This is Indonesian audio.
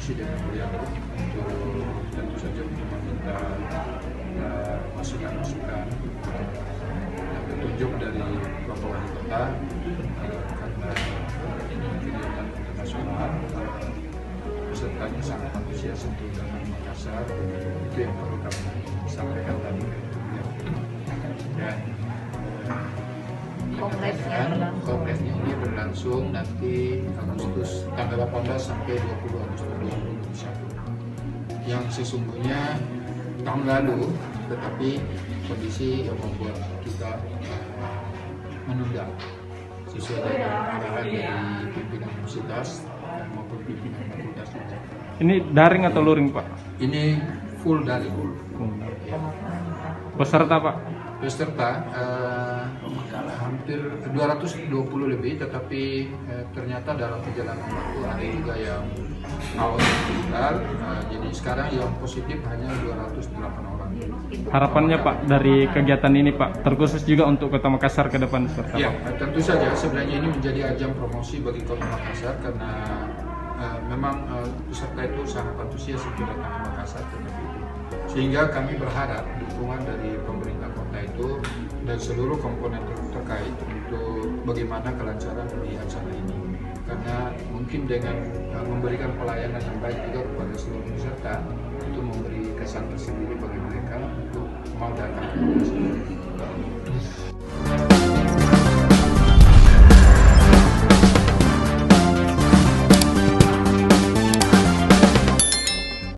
diskusi dengan beliau untuk tentu saja untuk meminta masukan-masukan dan petunjuk dari Bapak Wali Kota karena kegiatan internasional pesertanya sangat antusias untuk datang ke Makassar. Itu yang perlu kami sampaikan tadi. Dan kongresnya ini berlangsung nanti Agustus tanggal 18 sampai 20 Agustus 2021. Yang sesungguhnya tahun lalu, tetapi kondisi yang membuat kita menunda sesuai dengan arahan dari pimpinan universitas maupun pimpinan fakultas juga. Ini daring atau luring, Pak? Ini full daring. Peserta, Pak? Peserta hampir 220 lebih, tetapi ternyata dalam perjalanan waktu ada juga yang awal meninggal. Jadi sekarang yang positif hanya 208 orang. Harapannya Pak dari kegiatan ini Pak, terkhusus juga untuk Kota Makassar ke depan seperti Ya, apa? tentu saja sebenarnya ini menjadi ajang promosi bagi Kota Makassar karena memang peserta itu sangat antusias untuk datang ke Makassar, sehingga kami berharap dukungan dari pemerintah kota itu dan seluruh komponen terkait untuk bagaimana kelancaran dari acara ini, karena mungkin dengan memberikan pelayanan yang baik juga kepada seluruh peserta itu memberi kesan tersendiri bagi mereka untuk mau datang ke Makassar.